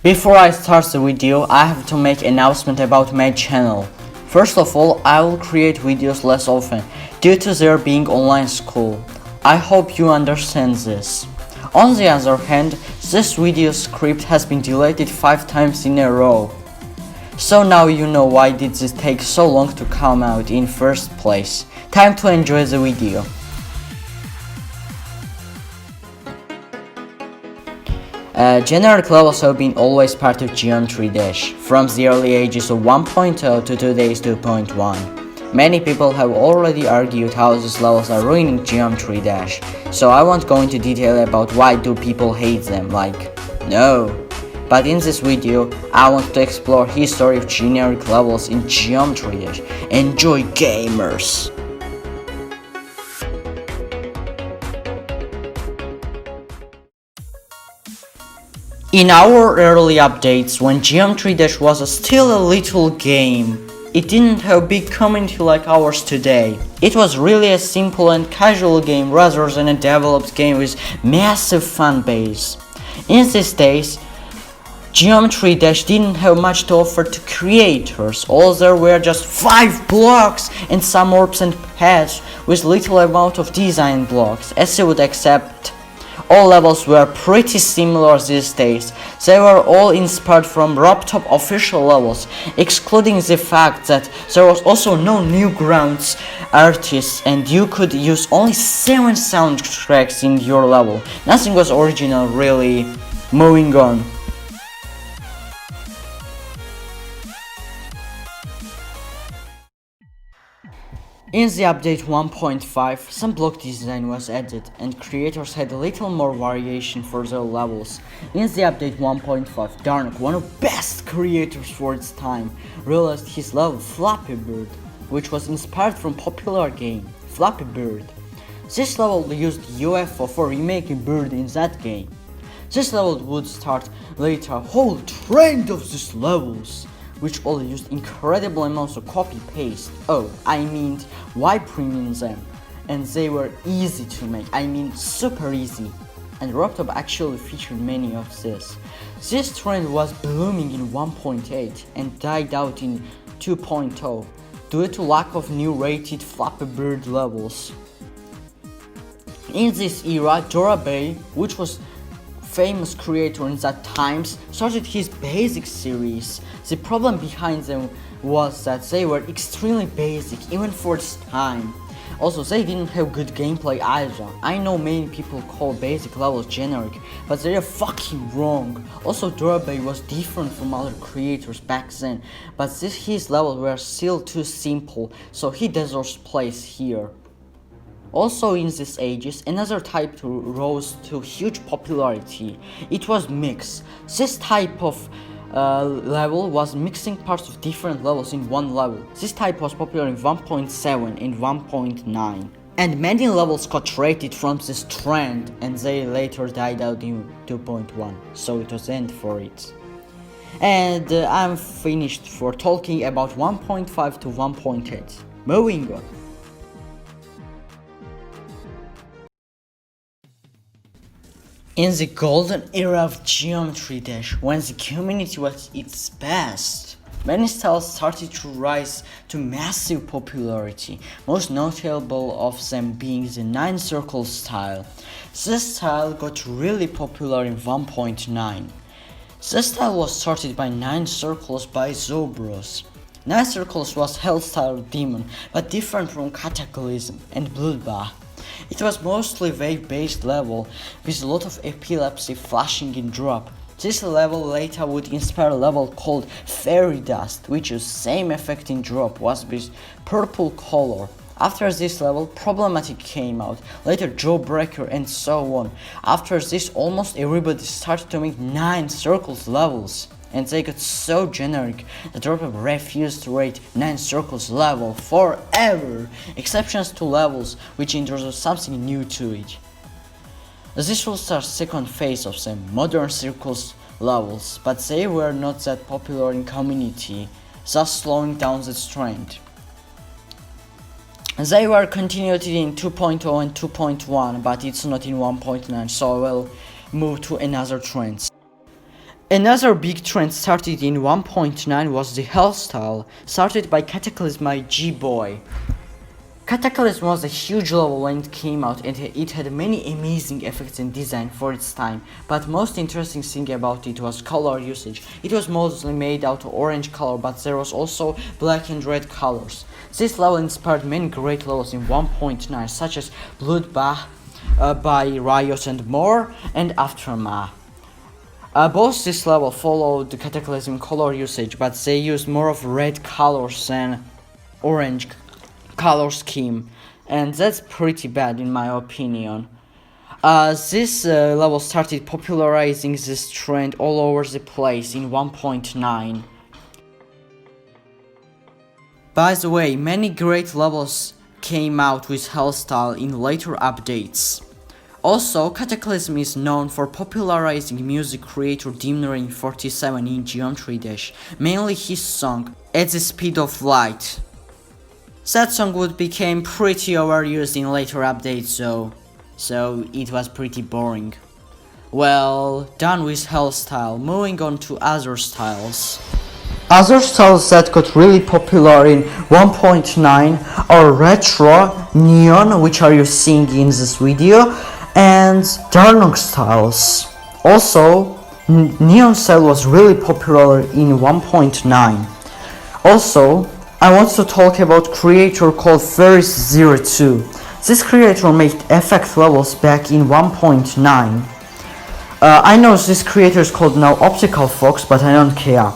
Before I start the video, I have to make an announcement about my channel. First of all, I will create videos less often due to there being online school. I hope you understand this. On the other hand, this video script has been deleted 5 times in a row. So now you know why did this take so long to come out in first place. Time to enjoy the video. Generic levels have been always part of Geometry Dash, from the early ages of 1.0 to today's 2.1. Many people have already argued how these levels are ruining Geometry Dash, so I won't go into detail about why do people hate them, no. But in this video, I want to explore history of generic levels in Geometry Dash. Enjoy, gamers! In our early updates, when Geometry Dash was still a little game, it didn't have a big community like ours today. It was really a simple and casual game rather than a developed game with massive fan base. In these days, Geometry Dash didn't have much to offer to creators. All there were just 5 blocks and some orbs and paths with little amount of design blocks, as you would accept. All levels were pretty similar these days. They were all inspired from Robtop official levels, excluding the fact that there was also no Newgrounds artists and you could use only 7 soundtracks in your level. Nothing was original really. Moving on. In the update 1.5, some block design was added and creators had a little more variation for their levels. In the update 1.5, Dark, one of the best creators for its time, realized his level Flappy Bird, which was inspired from popular game Flappy Bird. This level used UFO for remaking Bird in that game. This level would start later a whole trend of these levels, which all used incredible amounts of copy-paste. Why premium them? And they were easy to make, super easy. And Robtop actually featured many of this. This trend was blooming in 1.8 and died out in 2.0 due to lack of new rated Flappy Bird levels. In this era, Deverel, which was famous creator in that times, started his basic series. The problem behind them was that they were extremely basic even for its time. Also, they didn't have good gameplay either. I know many people call basic levels generic, but they are fucking wrong. Also, Deverel was different from other creators back then, but his levels were still too simple, so he deserves place here. Also in these ages, another type rose to huge popularity. It was mix. This type of level was mixing parts of different levels in one level. This type was popular in 1.7 and 1.9. And many levels got rated from this trend and they later died out in 2.1. So it was end for it. And I'm finished for talking about 1.5 to 1.8. Moving on. In the golden era of Geometry Dash, when the community was its best, many styles started to rise to massive popularity, most notable of them being the 9 circle style. This style got really popular in 1.9. This style was started by 9 circles by Zobros. 9 circles was Hell style demon, but different from Cataclysm and Bloodbath. It was mostly wave-based level with a lot of epilepsy flashing in drop. This level later would inspire a level called Fairy Dust, which is same effect in drop, was with purple color. After this level, Problematic came out, later Jawbreaker and so on. After this, almost everybody started to make 9 circles levels. And they got so generic that Robtop refused to rate 9 circles level forever, exceptions to levels which introduced something new to it. This was our second phase of them, modern circles levels, but they were not that popular in community, thus slowing down this trend. They were continued in 2.0 and 2.1, but it's not in 1.9, so I will move to another trend. Another big trend started in 1.9 was the hairstyle, started by Cataclysm by G-Boy. Cataclysm was a huge level when it came out and it had many amazing effects and design for its time, but most interesting thing about it was color usage. It was mostly made out of orange color, but there was also black and red colors. This level inspired many great levels in 1.9 such as Bloodbath by Riot and more, and Aftermath. Both this level followed the Cataclysm color usage, but they used more of red colors than orange color scheme, and that's pretty bad in my opinion. This level started popularizing this trend all over the place in 1.9. By the way, many great levels came out with Hellstyle in later updates. Also, Cataclysm is known for popularizing music creator Deverel in Geometry Dash, mainly his song At the Speed of Light. That song would become pretty overused in later updates though, so it was pretty boring. Well, done with Hellstyle, moving on to other styles. Other styles that got really popular in 1.9 are Retro, Neon, which are you seeing in this video, and Dark styles. Also, Neon style was really popular in 1.9. Also, I want to talk about creator called Ferris02. This creator made effect levels back in 1.9. I know this creator is called now Optical Fox, but I don't care.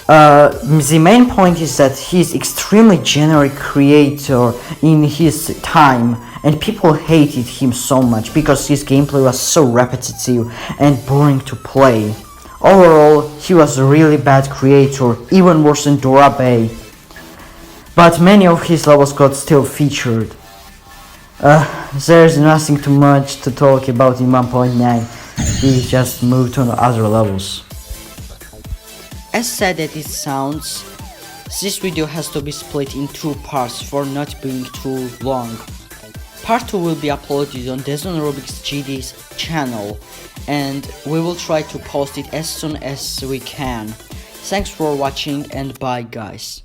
The main point is that he is extremely generic creator in his time, and people hated him so much because his gameplay was so repetitive and boring to play. Overall, he was a really bad creator, even worse than Dora Bay. But many of his levels got still featured. There's nothing too much to talk about in 1.9. We just moved on to other levels. As sad as it sounds, this video has to be split in 2 parts for not being too long. Part 2 will be uploaded on Desmond Rubik's GD's channel, and we will try to post it as soon as we can. Thanks for watching and bye guys.